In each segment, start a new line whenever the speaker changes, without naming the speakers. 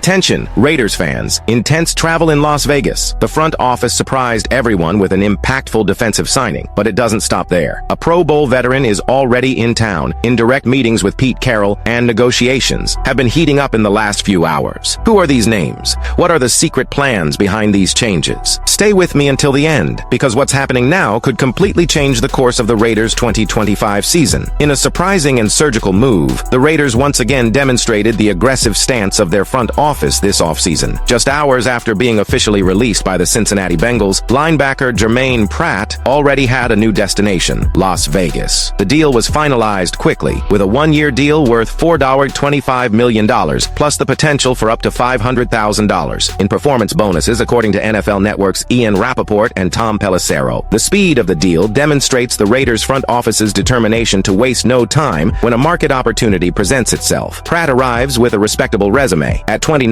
Attention, Raiders fans. Intense travel in Las Vegas. The front office surprised everyone with an impactful defensive signing, but it doesn't stop there. A Pro Bowl veteran is already in town, in direct meetings with Pete Carroll, and negotiations have been heating up in the last few hours. Who are these names? What are the secret plans behind these changes? Stay with me until the end, because what's happening now could completely change the course of the Raiders' 2025 season. In a surprising and surgical move, the Raiders once again demonstrated the aggressive stance of their front office this offseason. Just hours after being officially released by the Cincinnati Bengals, linebacker Jermaine Pratt already had a new destination, Las Vegas. The deal was finalized quickly, with a one-year deal worth $4.25 million, plus the potential for up to $500,000 in performance bonuses, according to NFL Network's Ian Rappaport and Tom Pelissero. The speed of the deal demonstrates the Raiders' front office's determination to waste no time when a market opportunity presents itself. Pratt arrives with a respectable resume. At 29,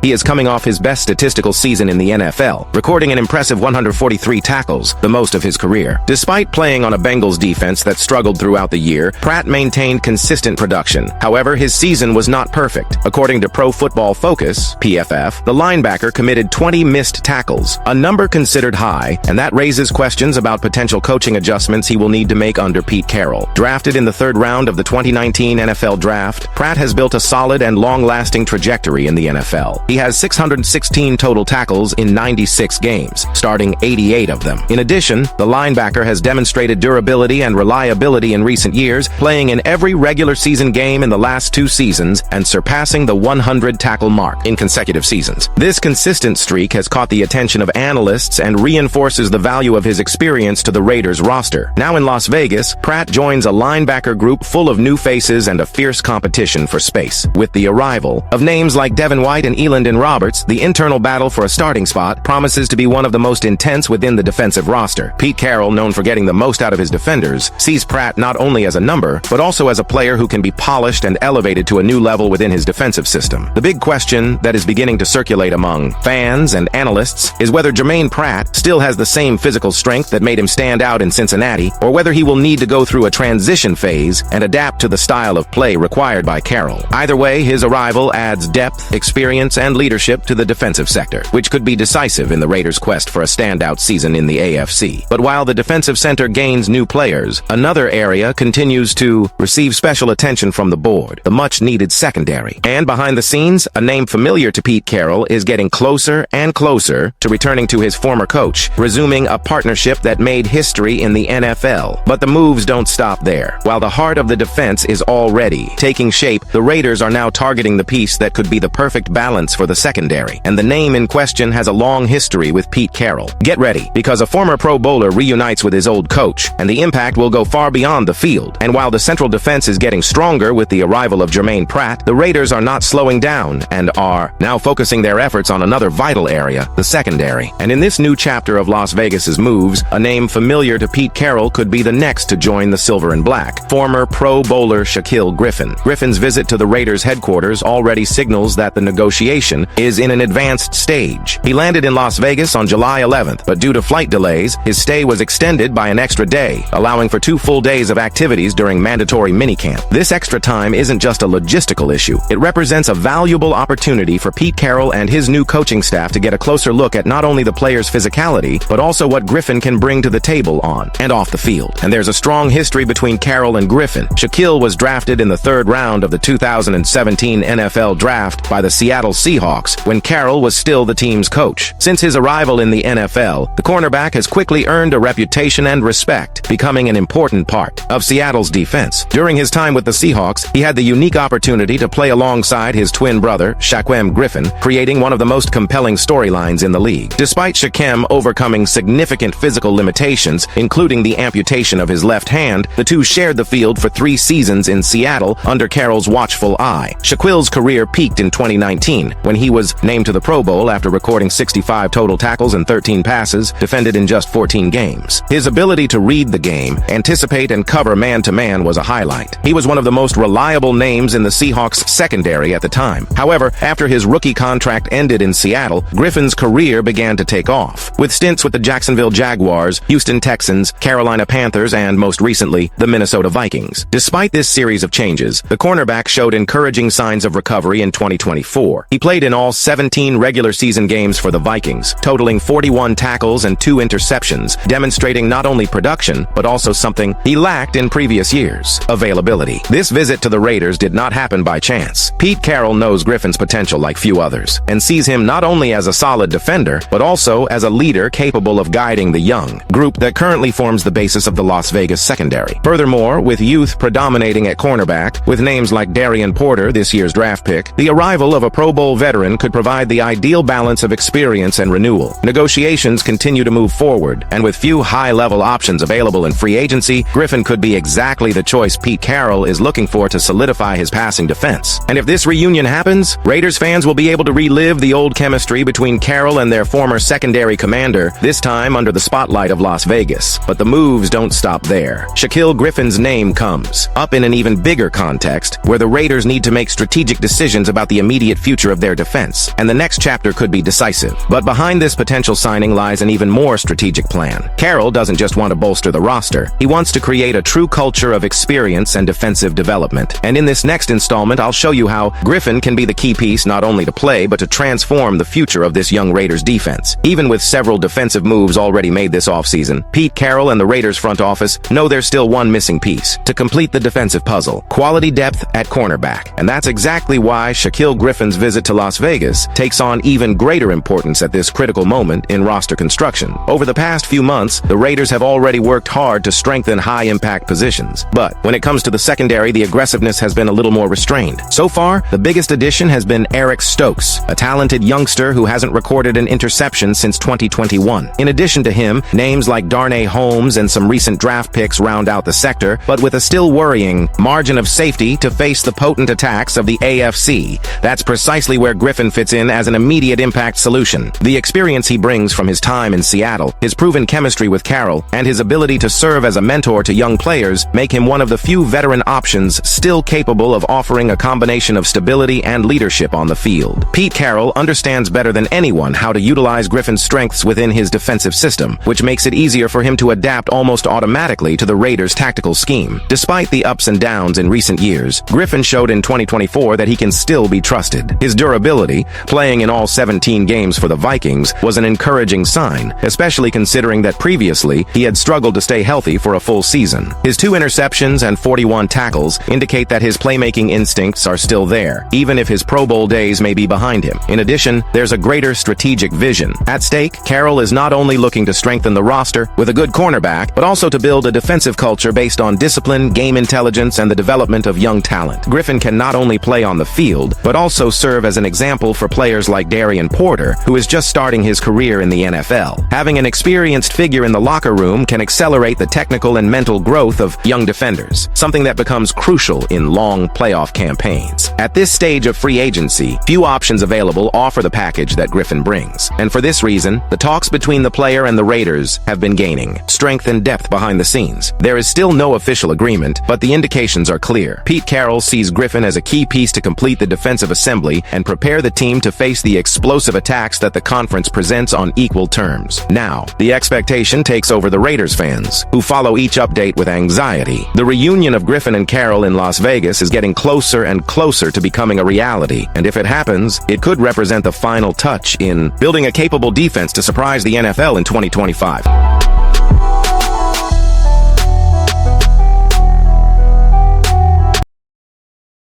he is coming off his best statistical season in the NFL, recording an impressive 143 tackles, the most of his career. Despite playing on a Bengals defense that struggled throughout the year, Pratt maintained consistent production. However, his season was not perfect. According to Pro Football Focus, PFF, the linebacker committed 20 missed tackles, a number considered high, and that raises questions about potential coaching adjustments he will need to make under Pete Carroll. Drafted in the third round of the 2019 NFL Draft, Pratt has built a solid and long-lasting trajectory in the NFL. He has 616 total tackles in 96 games, starting 88 of them. In addition, the linebacker has demonstrated durability and reliability in recent years, playing in every regular season game in the last 2 seasons and surpassing the 100-tackle mark in consecutive seasons. This consistent streak has caught the attention of analysts and reinforces the value of his experience to the Raiders roster. Now in Las Vegas, Pratt joins a linebacker group full of new faces and a fierce competition for space. With the arrival of names like Devin White and Elandon Roberts, the internal battle for a starting spot promises to be one of the most intense within the defensive roster. Pete Carroll, known for getting the most out of his defenders, sees Pratt not only as a number, but also as a player who can be polished and elevated to a new level within his defensive system. The big question that is beginning to circulate among fans and analysts is whether Jermaine Pratt still has the same physical strength that made him stand out in Cincinnati, or whether he will need to go through a transition phase and adapt to the style of play required by Carroll. Either way, his arrival adds depth, experience, and leadership to the defensive sector, which could be decisive in the Raiders' quest for a standout season in the AFC. But while the defensive center gains new players, another area continues to receive special attention from the board, the much-needed secondary. And behind the scenes, a name familiar to Pete Carroll is getting closer and closer to returning to his former coach, resuming a partnership that made history in the NFL. But the moves don't stop there. While the heart of the defense is already taking shape, the Raiders are now targeting the piece that could be the perfect balance for the secondary. And the name in question has a long history with Pete Carroll. Get ready, because a former Pro Bowler reunites with his old coach, and the impact will go far beyond the field. And while the central defense is getting stronger with the arrival of Jermaine Pratt, the Raiders are not slowing down and are now focusing their efforts on another vital area, the secondary. And in this new chapter of Las Vegas's moves, a name familiar to Pete Carroll could be the next to join the Silver and Black, former Pro Bowler Shaquill Griffin. Griffin's visit to the Raiders headquarters already signals that the negotiation is in an advanced stage. He landed in Las Vegas on July 11th, but due to flight delays, his stay was extended by an extra day, allowing for 2 full days of activities during mandatory minicamp. This extra time isn't just a logistical issue. It represents a valuable opportunity for Pete Carroll and his new coaching staff to get a closer look at not only the player's physicality, but also what Griffin can bring to the table on and off the field. And there's a strong history between Carroll and Griffin. Shaquill was drafted in the 3rd round of the 2017 NFL Draft by the Seattle Seahawks when Carroll was still the team's coach. Since his arrival in the NFL, the cornerback has quickly earned a reputation and respect, becoming an important part of Seattle's defense. During his time with the Seahawks, he had the unique opportunity to play alongside his twin brother, Shaquem Griffin, creating one of the most compelling storylines in the league. Despite Shaquem overcoming significant physical limitations, including the amputation of his left hand, the two shared the field for 3 seasons in Seattle under Carroll's watchful eye. Shaquill's career peaked in 2019, when he was named to the Pro Bowl after recording 65 total tackles and 13 passes, defended in just 14 games. His ability to read the game, anticipate and cover man-to-man was a highlight. He was one of the most reliable names in the Seahawks secondary at the time. However, after his rookie contract ended in Seattle, Griffin's career began to take off, with stints with the Jacksonville Jaguars, Houston Texans, Carolina Panthers, and most recently, the Minnesota Vikings. Despite this series of changes, the cornerback showed encouraging signs of recovery in 2024. 2024. He played in all 17 regular season games for the Vikings, totaling 41 tackles and 2 interceptions, demonstrating not only production, but also something he lacked in previous years: availability. This visit to the Raiders did not happen by chance. Pete Carroll knows Griffin's potential like few others, and sees him not only as a solid defender, but also as a leader capable of guiding the young group that currently forms the basis of the Las Vegas secondary. Furthermore, with youth predominating at cornerback, with names like Darian Porter, this year's draft pick, the arrival of a Pro Bowl veteran could provide the ideal balance of experience and renewal. Negotiations continue to move forward, and with few high-level options available in free agency, Griffin could be exactly the choice Pete Carroll is looking for to solidify his passing defense. And if this reunion happens, Raiders fans will be able to relive the old chemistry between Carroll and their former secondary commander, this time under the spotlight of Las Vegas. But the moves don't stop there. Shaquill Griffin's name comes up in an even bigger context, where the Raiders need to make strategic decisions about the immediate future of their defense, and the next chapter could be decisive. But behind this potential signing lies an even more strategic plan. Carroll doesn't just want to bolster the roster, he wants to create a true culture of experience and defensive development. And in this next installment, I'll show you how Griffin can be the key piece not only to play, but to transform the future of this young Raiders defense. Even with several defensive moves already made this offseason, Pete Carroll and the Raiders front office know there's still one missing piece to complete the defensive puzzle: quality depth at cornerback. And that's exactly why Shaquill Griffin's visit to Las Vegas takes on even greater importance at this critical moment in roster construction. Over the past few months, the Raiders have already worked hard to strengthen high-impact positions. But when it comes to the secondary, the aggressiveness has been a little more restrained. So far, the biggest addition has been Eric Stokes, a talented youngster who hasn't recorded an interception since 2021. In addition to him, names like Darnay Holmes and some recent draft picks round out the sector, but with a still worrying margin of safety to face the potent attacks of the AFC. That's precisely where Griffin fits in as an immediate impact solution. The experience he brings from his time in Seattle, his proven chemistry with Carroll, and his ability to serve as a mentor to young players make him one of the few veteran options still capable of offering a combination of stability and leadership on the field. Pete Carroll understands better than anyone how to utilize Griffin's strengths within his defensive system, which makes it easier for him to adapt almost automatically to the Raiders' tactical scheme. Despite the ups and downs in recent years, Griffin showed in 2024 that he can still be trusted. His durability, playing in all 17 games for the Vikings, was an encouraging sign, especially considering that previously he had struggled to stay healthy for a full season. His 2 interceptions and 41 tackles indicate that his playmaking instincts are still there, even if his Pro Bowl days may be behind him. In addition, there's a greater strategic vision. At stake, Carroll is not only looking to strengthen the roster with a good cornerback, but also to build a defensive culture based on discipline, game intelligence, and the development of young talent. Griffin can not only play on the field, but also serve as an example for players like Darian Porter, who is just starting his career in the NFL. Having an experienced figure in the locker room can accelerate the technical and mental growth of young defenders, something that becomes crucial in long playoff campaigns. At this stage of free agency, few options available offer the package that Griffin brings. And for this reason, the talks between the player and the Raiders have been gaining strength and depth behind the scenes. There is still no official agreement, but the indications are clear. Pete Carroll sees Griffin as a key piece to complete the defensive assembly and prepare the team to face the explosive attacks that the conference presents on equal terms. Now, the expectation takes over the Raiders fans, who follow each update with anxiety. The reunion of Griffin and Carroll in Las Vegas is getting closer and closer to becoming a reality, and if it happens, it could represent the final touch in building a capable defense to surprise the NFL in 2025.